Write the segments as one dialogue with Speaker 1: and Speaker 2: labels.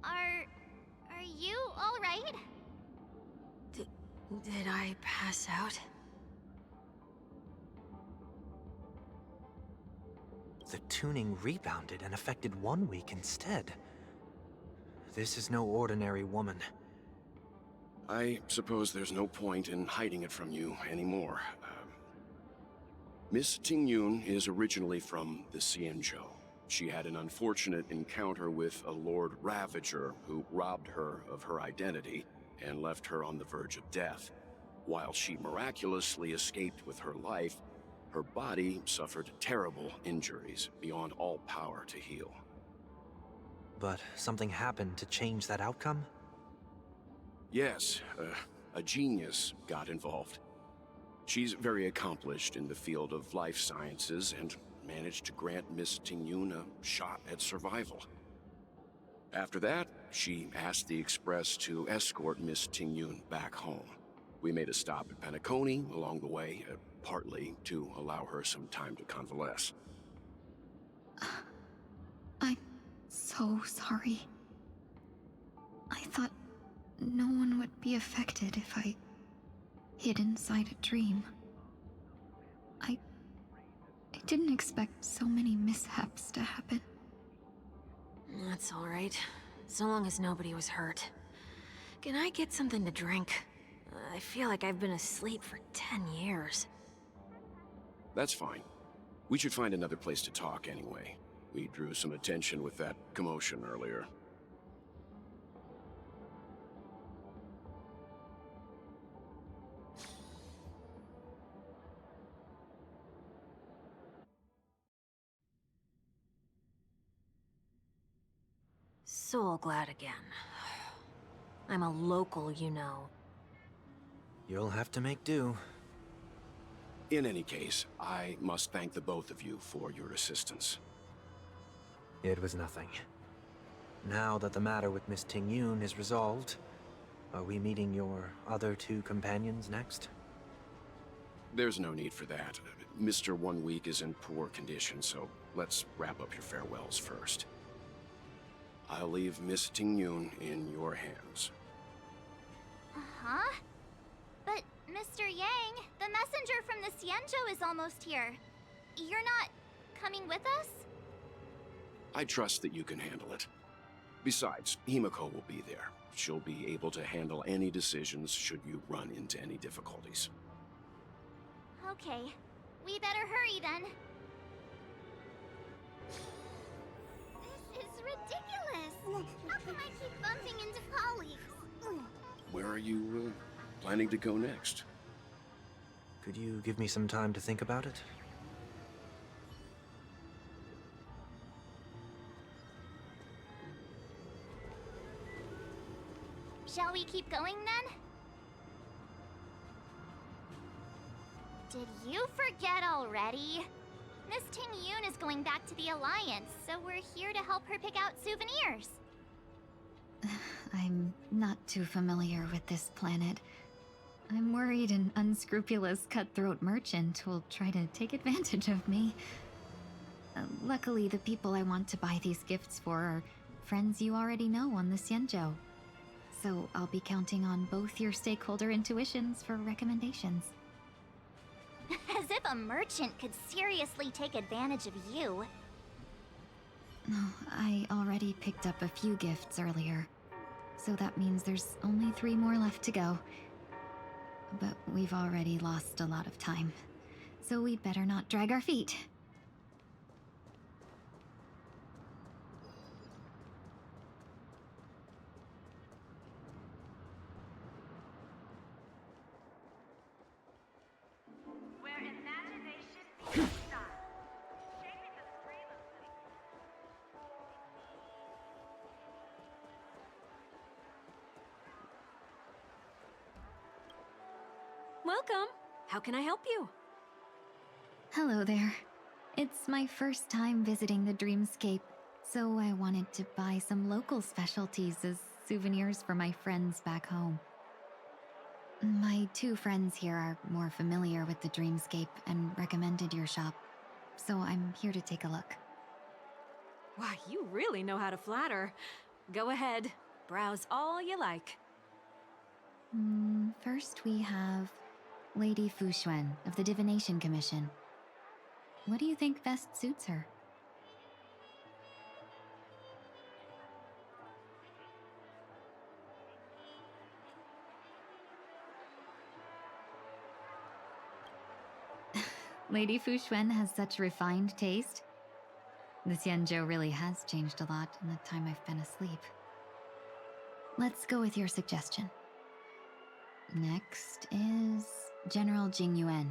Speaker 1: Are you all right?
Speaker 2: Did I pass out?
Speaker 3: The tuning rebounded and affected 1 week instead. This is no ordinary woman.
Speaker 4: I suppose there's no point in hiding it from you anymore. Miss Tingyun is originally from the Xianzhou. She had an unfortunate encounter with a Lord Ravager who robbed her of her identity and left her on the verge of death. While she miraculously escaped with her life, her body suffered terrible injuries beyond all power to heal.
Speaker 3: But something happened to change that outcome?
Speaker 4: Yes, a genius got involved. She's very accomplished in the field of life sciences and managed to grant Miss Tingyun a shot at survival. After that, she asked the Express to escort Miss Tingyun back home. We made a stop at Penacony along the way, partly to allow her some time to convalesce.
Speaker 5: I'm so sorry. I thought no one would be affected if I hid inside a dream. I didn't expect so many mishaps to happen.
Speaker 2: That's all right. So long as nobody was hurt. Can I get something to drink? I feel like I've been asleep for 10 years.
Speaker 4: That's fine. We should find another place to talk anyway. We drew some attention with that commotion earlier.
Speaker 2: So glad again. I'm a local, you know.
Speaker 3: You'll have to make do.
Speaker 4: In any case, I must thank the both of you for your assistance.
Speaker 3: It was nothing. Now that the matter with Miss Tingyun is resolved, are we meeting your other two companions next?
Speaker 4: There's no need for that. Mr. 1 Week is in poor condition, so let's wrap up your farewells first. I'll leave Miss Tingyun in your hands.
Speaker 1: Huh? But, Mr. Yang, the messenger from the Xianzhou is almost here. You're not coming with us?
Speaker 4: I trust that you can handle it. Besides, Himiko will be there. She'll be able to handle any decisions should you run into any difficulties.
Speaker 1: Okay. We better hurry then. This is ridiculous! How come I keep bumping into colleagues?
Speaker 4: Where are you, planning to go next?
Speaker 3: Could you give me some time to think about it?
Speaker 1: Shall we keep going then? Did you forget already? Miss Tingyun is going back to the Alliance, so we're here to help her pick out souvenirs.
Speaker 5: I'm not too familiar with this planet. I'm worried an unscrupulous cutthroat merchant will try to take advantage of me. Luckily, the people I want to buy these gifts for are friends you already know on the Xianzhou. So I'll be counting on both your stakeholder intuitions for recommendations.
Speaker 1: As if a merchant could seriously take advantage of you.
Speaker 5: No, I already picked up a few gifts earlier. So that means there's only 3 more left to go. But we've already lost a lot of time. So we'd better not drag our feet.
Speaker 6: Where imagination meets style. Shaping the stream of
Speaker 2: Welcome. How can I help you?
Speaker 5: Hello there. It's my first time visiting the Dreamscape, so I wanted to buy some local specialties as souvenirs for my friends back home. My 2 friends here are more familiar with the Dreamscape and recommended your shop, so I'm here to take a look.
Speaker 2: Why, you really know how to flatter. Go ahead, browse all you like.
Speaker 5: First we have Lady Fuxuan of the Divination Commission. What do you think best suits her? Lady Fuxuan has such refined taste. The Xianzhou really has changed a lot in the time I've been asleep. Let's go with your suggestion. Next is General Jing Yuan.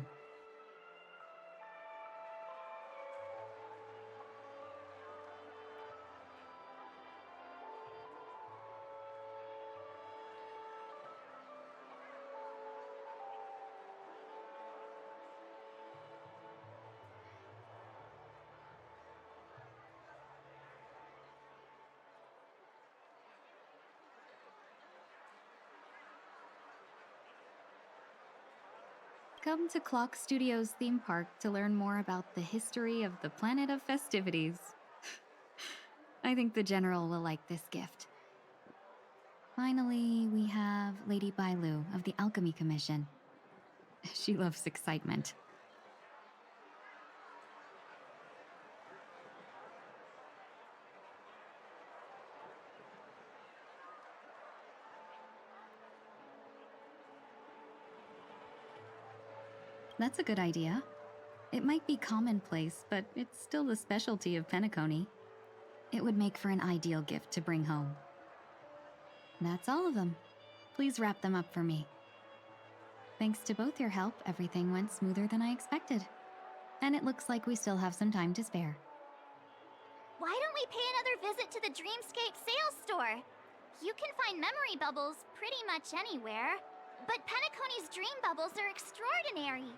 Speaker 5: Come to Clock Studios theme park to learn more about the history of the planet of festivities. I think the General will like this gift. Finally, we have Lady Bailu of the Alchemy Commission. She loves excitement. That's a good idea. It might be commonplace, but it's still the specialty of Penacony. It would make for an ideal gift to bring home. That's all of them. Please wrap them up for me. Thanks to both your help, everything went smoother than I expected. And it looks like we still have some time to spare.
Speaker 1: Why don't we pay another visit to the Dreamscape sales store? You can find memory bubbles pretty much anywhere, but Penacony's dream bubbles are extraordinary.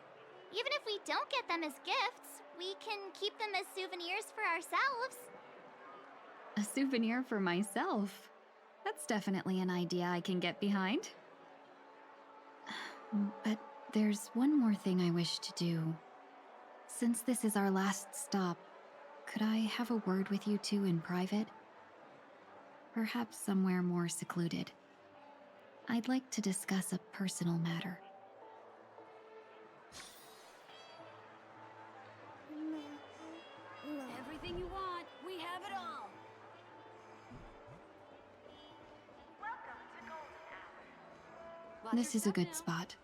Speaker 1: Even if we don't get them as gifts, we can keep them as souvenirs for ourselves.
Speaker 5: A souvenir for myself? That's definitely an idea I can get behind. But there's one more thing I wish to do. Since this is our last stop, could I have a word with you two in private? Perhaps somewhere more secluded. I'd like to discuss a personal matter.
Speaker 2: Everything you want, we have it all.
Speaker 6: Welcome to Golden Hour.
Speaker 2: Watch
Speaker 5: This is a
Speaker 2: yourself
Speaker 5: good
Speaker 2: now.
Speaker 5: spot.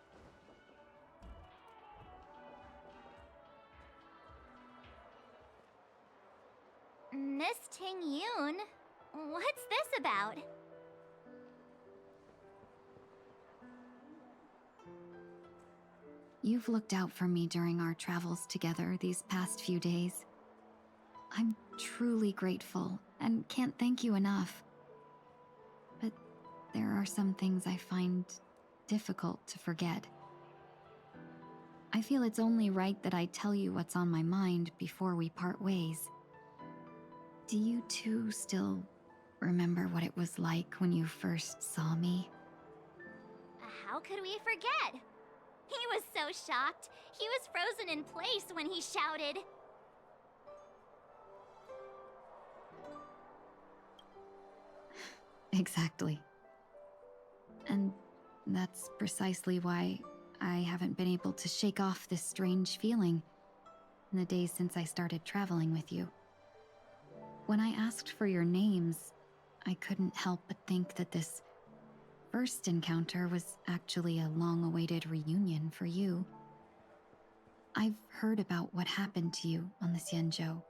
Speaker 1: Miss Ting Yoon, what's this about?
Speaker 5: You've looked out for me during our travels together these past few days. I'm truly grateful and can't thank you enough. But there are some things I find difficult to forget. I feel it's only right that I tell you what's on my mind before we part ways. Do you two still remember what it was like when you first saw me?
Speaker 1: How could we forget? He was so shocked. He was frozen in place when he shouted.
Speaker 5: Exactly. And that's precisely why I haven't been able to shake off this strange feeling in the days since I started traveling with you. When I asked for your names, I couldn't help but think that this first encounter was actually a long-awaited reunion for you. I've heard about what happened to you on the Xianzhou.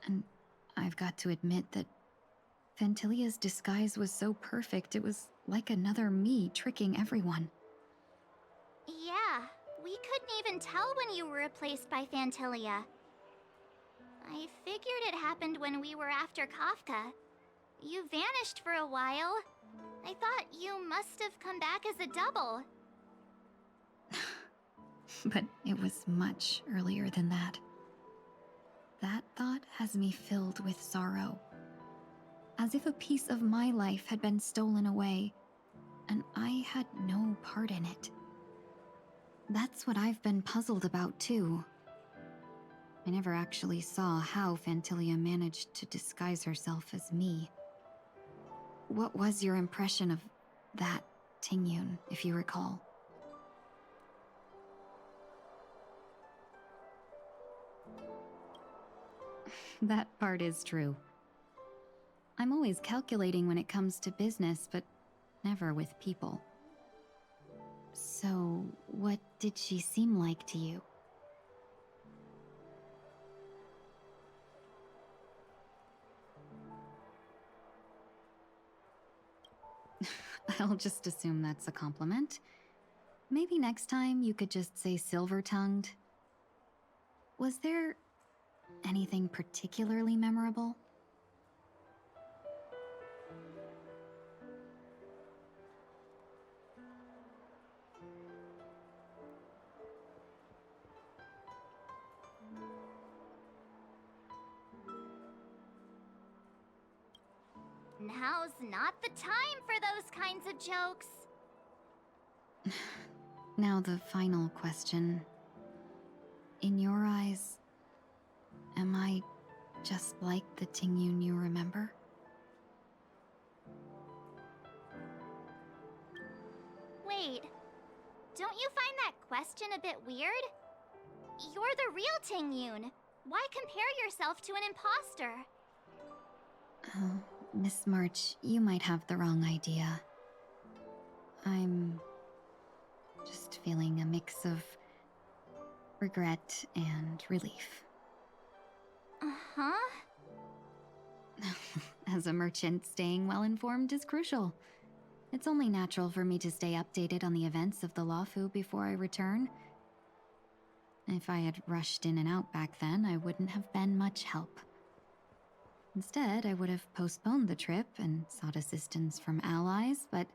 Speaker 5: And I've got to admit that Fantilia's disguise was so perfect, it was like another me tricking everyone.
Speaker 1: Yeah, we couldn't even tell when you were replaced by Fantilia. I figured it happened when we were after Kafka. You vanished for a while. I thought you must have come back as a double.
Speaker 5: But it was much earlier than that. That thought has me filled with sorrow. As if a piece of my life had been stolen away, and I had no part in it. That's what I've been puzzled about too. I never actually saw how Fantilia managed to disguise herself as me. What was your impression of that Tingyun, if you recall? That part is true. I'm always calculating when it comes to business, but never with people. So, what did she seem like to you? I'll just assume that's a compliment. Maybe next time you could just say silver-tongued. Was there anything particularly memorable?
Speaker 1: Now's not the time for those kinds of jokes.
Speaker 5: Now the final question. In your eyes, am I just like the Tingyun you remember?
Speaker 1: Wait, don't you find that question a bit weird? You're the real Tingyun. Why compare yourself to an imposter?
Speaker 5: Oh, Miss March, you might have the wrong idea. I'm just feeling a mix of regret and relief.
Speaker 1: Uh-huh.
Speaker 5: As a merchant, staying well informed is crucial. It's only natural for me to stay updated on the events of the Lawfu before I return. If I had rushed in and out back then, I wouldn't have been much help. Instead, I would have postponed the trip and sought assistance from allies, but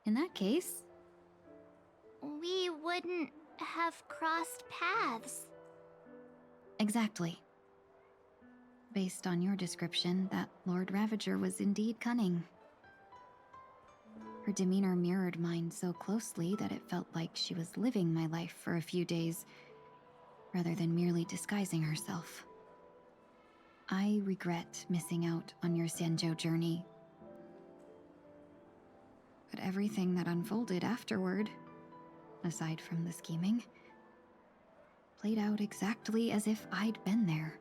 Speaker 5: in that case...
Speaker 1: We wouldn't have crossed paths.
Speaker 5: Exactly. Based on your description, that Lord Ravager was indeed cunning. Her demeanor mirrored mine so closely that it felt like she was living my life for a few days, rather than merely disguising herself. I regret missing out on your Sanjo journey. But everything that unfolded afterward, aside from the scheming, played out exactly as if I'd been there.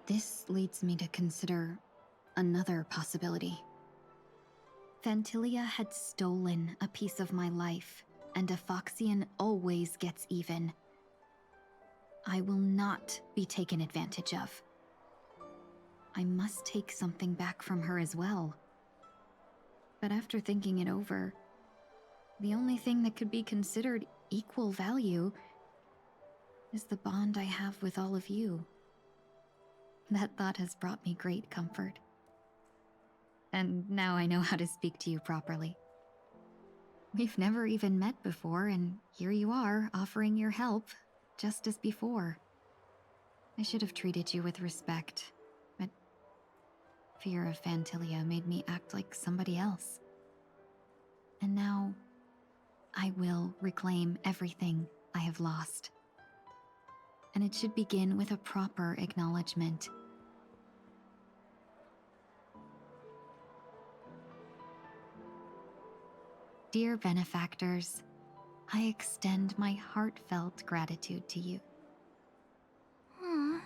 Speaker 5: This leads me to consider another possibility. Fantilia had stolen a piece of my life, and a Foxian always gets even. I will not be taken advantage of. I must take something back from her as well. But after thinking it over, the only thing that could be considered equal value is the bond I have with all of you. That thought has brought me great comfort. And now I know how to speak to you properly. We've never even met before, and here you are, offering your help, just as before. I should have treated you with respect, but fear of Fantilia made me act like somebody else. And now, I will reclaim everything I have lost. And it should begin with a proper acknowledgement. Dear benefactors, I extend my heartfelt gratitude to you.
Speaker 1: Hmm.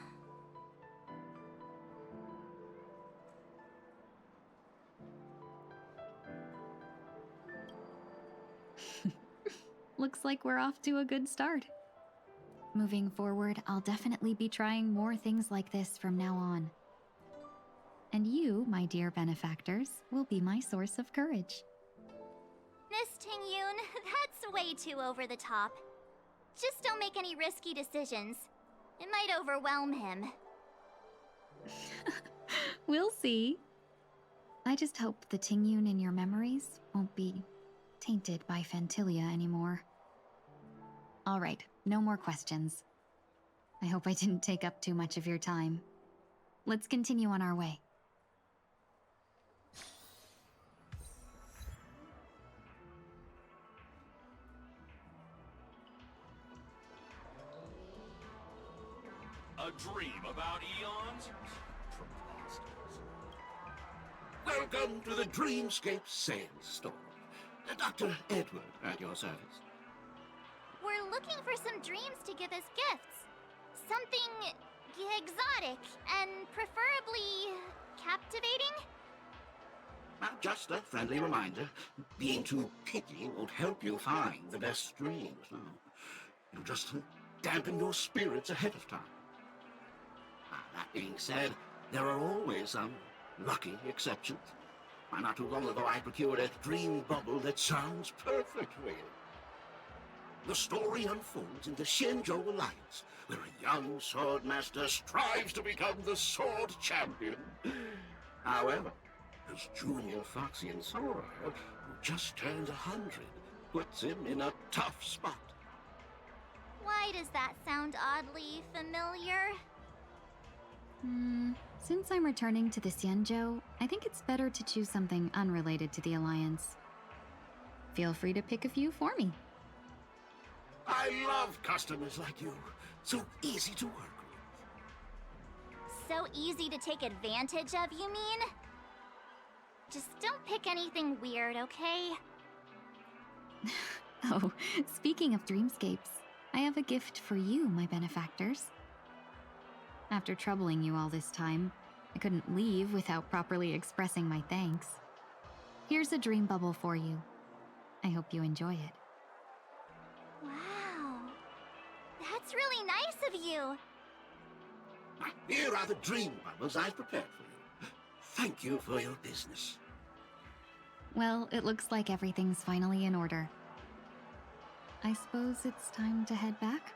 Speaker 5: Looks like we're off to a good start. Moving forward, I'll definitely be trying more things like this from now on. And you, my dear benefactors, will be my source of courage.
Speaker 1: Miss Tingyun, that's way too over the top. Just don't make any risky decisions. It might overwhelm him.
Speaker 5: We'll see. I just hope the Tingyun in your memories won't be tainted by Fantilia anymore. All right, no more questions. I hope I didn't take up too much of your time. Let's continue on our way.
Speaker 7: A dream about eons?
Speaker 8: Welcome to the Dreamscape Sales Store. Dr. Edward at your service.
Speaker 1: We're looking for some dreams to give as gifts. Something exotic and preferably captivating.
Speaker 8: Just a friendly reminder, being too picky won't help you find the best dreams. No. You'll just dampen your spirits ahead of time. That being said, there are always some lucky exceptions. Not too long ago, I procured a dream bubble that sounds perfect for you. The story unfolds in the Shenzhou Alliance, where a young swordmaster strives to become the sword champion. However, his junior Foxy and Sora, who just turned 100, puts him in a tough spot.
Speaker 1: Why does that sound oddly familiar?
Speaker 5: Since I'm returning to the Xianzhou, I think it's better to choose something unrelated to the Alliance. Feel free to pick a few for me.
Speaker 8: I love customers like you. So easy to work with.
Speaker 1: So easy to take advantage of, you mean? Just don't pick anything weird, okay?
Speaker 5: Oh, speaking of dreamscapes, I have a gift for you, my benefactors. After troubling you all this time, I couldn't leave without properly expressing my thanks. Here's a dream bubble for you. I hope you enjoy it.
Speaker 1: Wow. That's really nice of you.
Speaker 8: Here are the dream bubbles I've prepared for you. Thank you for your business.
Speaker 5: Well, it looks like everything's finally in order. I suppose it's time to head back?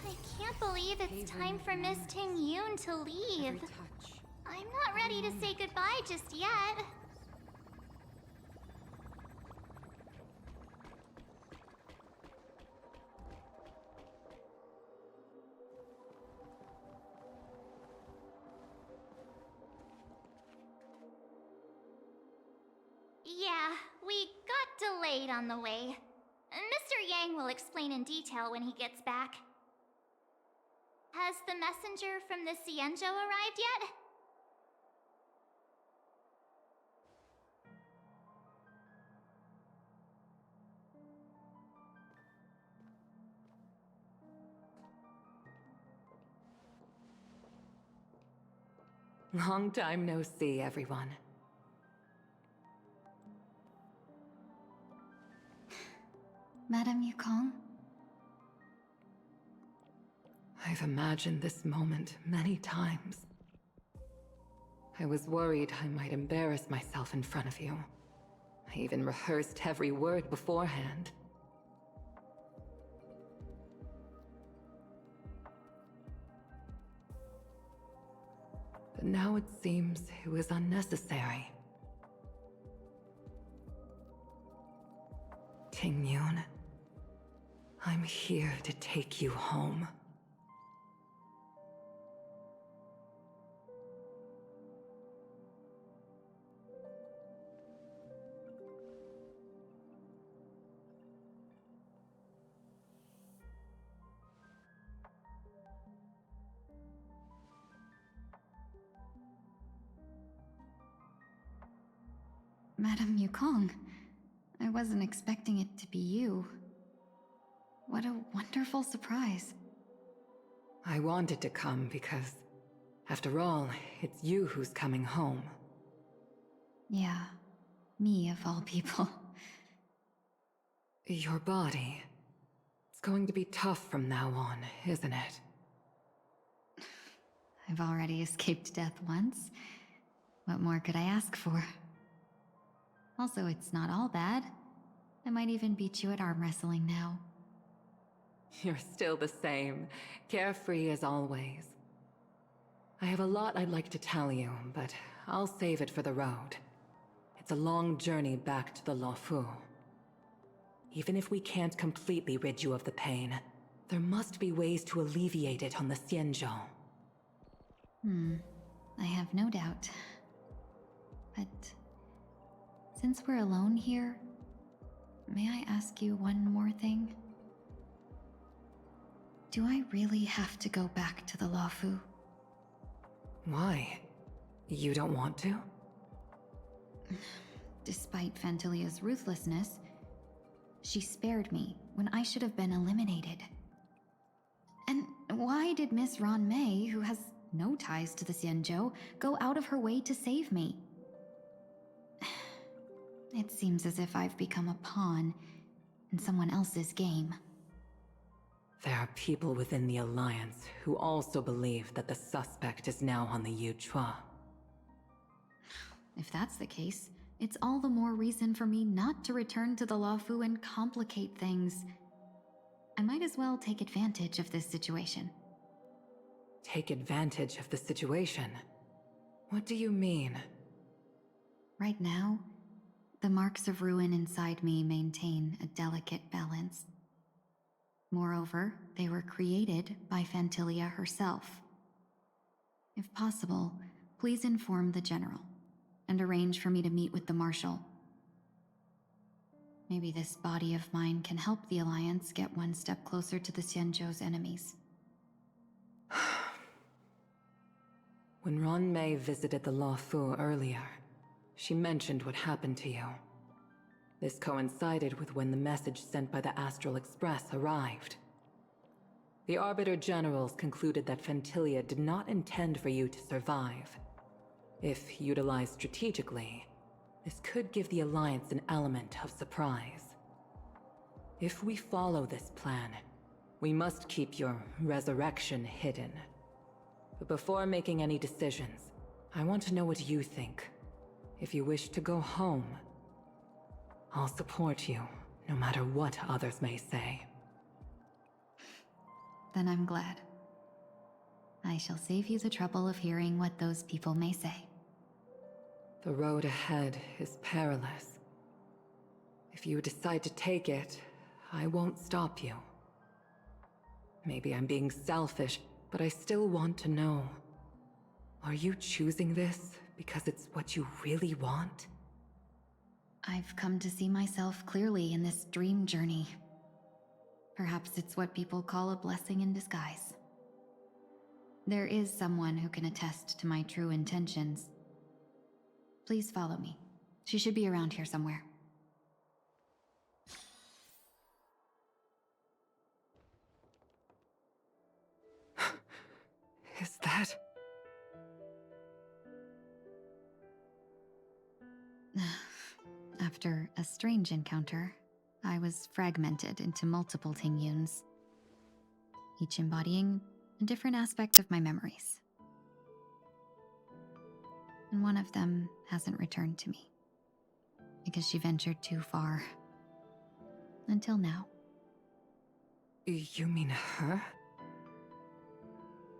Speaker 1: I can't believe it's time for Miss Ting Yoon to leave. I'm not ready to say goodbye just yet. Yeah, we got delayed on the way. Mr. Yang will explain in detail when he gets back. Has the messenger from the Xianzhou arrived yet?
Speaker 9: Long time no see, everyone.
Speaker 5: Madame Yukong?
Speaker 9: I've imagined this moment many times. I was worried I might embarrass myself in front of you. I even rehearsed every word beforehand. But now it seems it was unnecessary. Ting Yun, I'm here to take you home.
Speaker 5: Madame Yukong, I wasn't expecting it to be you. What a wonderful surprise.
Speaker 9: I wanted to come because, after all, it's you who's coming home.
Speaker 5: Yeah, me of all people.
Speaker 9: Your body. It's going to be tough from now on, isn't it?
Speaker 5: I've already escaped death once. What more could I ask for? Also, it's not all bad. I might even beat you at arm wrestling now.
Speaker 9: You're still the same, carefree as always. I have a lot I'd like to tell you, but I'll save it for the road. It's a long journey back to the Luofu. Even if we can't completely rid you of the pain, there must be ways to alleviate it on the Xianzhou.
Speaker 5: I have no doubt. But since we're alone here, may I ask you one more thing? Do I really have to go back to the Luofu?
Speaker 9: Why? You don't want to?
Speaker 5: Despite Fantilia's ruthlessness, she spared me when I should have been eliminated. And why did Miss Ron Mei, who has no ties to the Xianzhou, go out of her way to save me? It seems as if I've become a pawn in someone else's game.
Speaker 9: There are people within the Alliance who also believe that the suspect is now on the Yuchua.
Speaker 5: If that's the case, it's all the more reason for me not to return to the Luofu and complicate things. I might as well take advantage of this situation.
Speaker 9: Take advantage of the situation? What do you mean?
Speaker 5: Right now, the marks of ruin inside me maintain a delicate balance. Moreover, they were created by Fantilia herself. If possible, please inform the General and arrange for me to meet with the Marshal. Maybe this body of mine can help the Alliance get one step closer to the Xianzhou's enemies.
Speaker 9: When Ron Mei visited the Luofu earlier, she mentioned what happened to you. This coincided with when the message sent by the Astral Express arrived. The Arbiter Generals concluded that Fantilia did not intend for you to survive. If utilized strategically, this could give the Alliance an element of surprise. If we follow this plan, we must keep your resurrection hidden. But before making any decisions, I want to know what you think. If you wish to go home, I'll support you, no matter what others may say.
Speaker 5: Then I'm glad. I shall save you the trouble of hearing what those people may say.
Speaker 9: The road ahead is perilous. If you decide to take it, I won't stop you. Maybe I'm being selfish, but I still want to know. Are you choosing this because it's what you really want?
Speaker 5: I've come to see myself clearly in this dream journey. Perhaps it's what people call a blessing in disguise. There is someone who can attest to my true intentions. Please follow me. She should be around here somewhere.
Speaker 9: Is that...
Speaker 5: After a strange encounter, I was fragmented into multiple Tingyuns, each embodying a different aspect of my memories. And one of them hasn't returned to me, because she ventured too far. Until now.
Speaker 9: You mean her?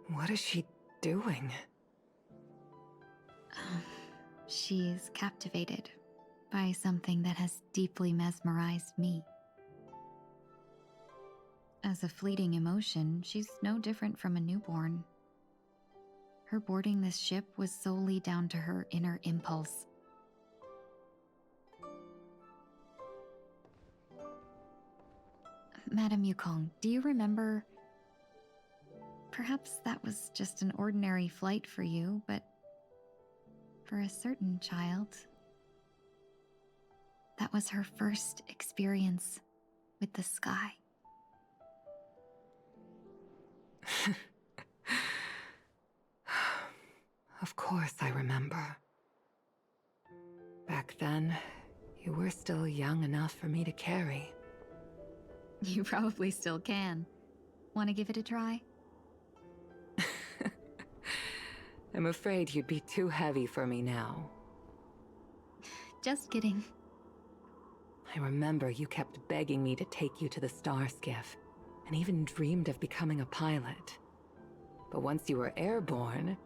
Speaker 9: What is she doing?
Speaker 5: She's captivated by something that has deeply mesmerized me. As a fleeting emotion, she's no different from a newborn. Her boarding this ship was solely down to her inner impulse. Madame Yukong, do you remember? Perhaps that was just an ordinary flight for you, but for a certain child, that was her first experience with the sky.
Speaker 9: Of course I remember. Back then, you were still young enough for me to carry.
Speaker 5: You probably still can. Want to give it a try?
Speaker 9: I'm afraid you'd be too heavy for me now.
Speaker 5: Just kidding.
Speaker 9: I remember you kept begging me to take you to the star skiff, and even dreamed of becoming a pilot. But once you were airborne,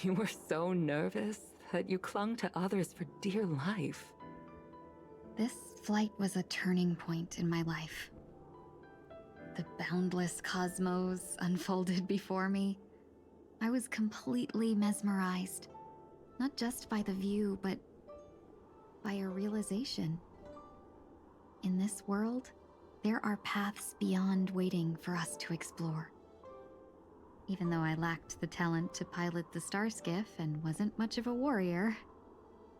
Speaker 9: you were so nervous that you clung to others for dear life.
Speaker 5: This flight was a turning point in my life. The boundless cosmos unfolded before me. I was completely mesmerized, not just by the view, but by a realization. In this world, there are paths beyond waiting for us to explore. Even though I lacked the talent to pilot the star skiff and wasn't much of a warrior,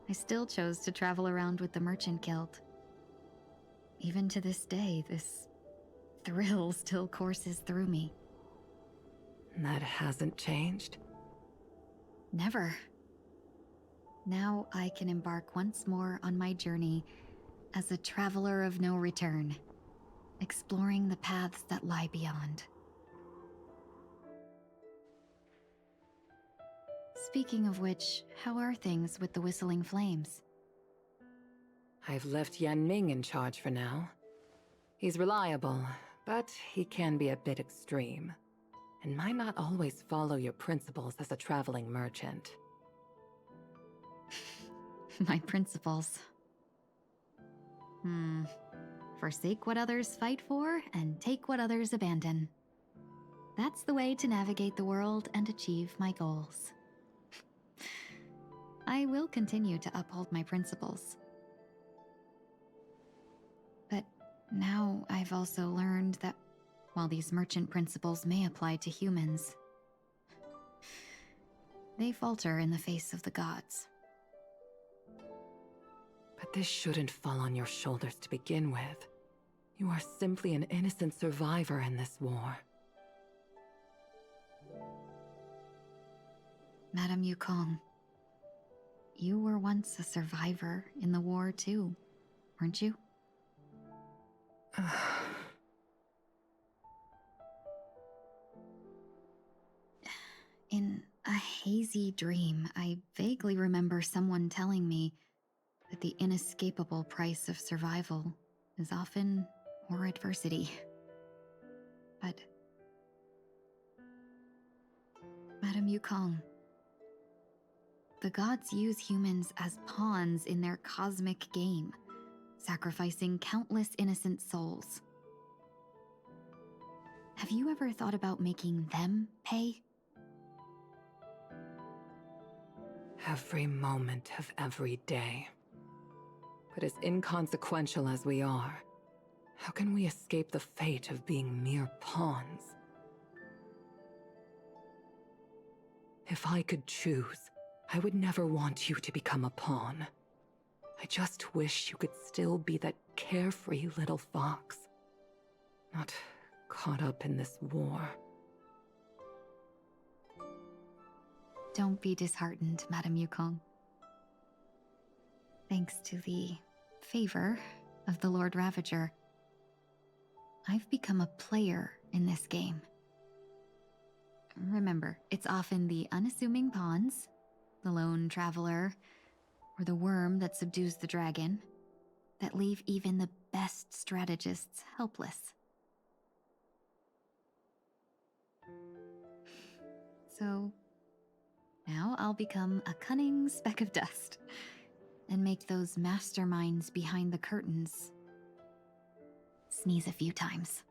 Speaker 5: I still chose to travel around with the Merchant Guild. Even to this day, this thrill still courses through me.
Speaker 9: That hasn't changed?
Speaker 5: Never. Now I can embark once more on my journey as a traveler of no return, exploring the paths that lie beyond. Speaking of which, how are things with the Whistling Flames?
Speaker 9: I've left Yan Ming in charge for now. He's reliable, but he can be a bit extreme, and might not always follow your principles as a traveling merchant.
Speaker 5: My principles. Forsake what others fight for, and take what others abandon. That's the way to navigate the world and achieve my goals. I will continue to uphold my principles. But now I've also learned that while these merchant principles may apply to humans, they falter in the face of the gods.
Speaker 9: But this shouldn't fall on your shoulders to begin with. You are simply an innocent survivor in this war.
Speaker 5: Madame Yukong, you were once a survivor in the war too, weren't you? In a hazy dream, I vaguely remember someone telling me that the inescapable price of survival is often more adversity. But Madame Yukong, the gods use humans as pawns in their cosmic game, sacrificing countless innocent souls. Have you ever thought about making them pay?
Speaker 9: Every moment of every day. But as inconsequential as we are, how can we escape the fate of being mere pawns? If I could choose, I would never want you to become a pawn. I just wish you could still be that carefree little fox, not caught up in this war.
Speaker 5: Don't be disheartened, Madame Yukong. Thanks to the favor of the Lord Ravager, I've become a player in this game. Remember, it's often the unassuming pawns, the lone traveler, or the worm that subdues the dragon, that leave even the best strategists helpless. So, now I'll become a cunning speck of dust, and make those masterminds behind the curtains sneeze a few times.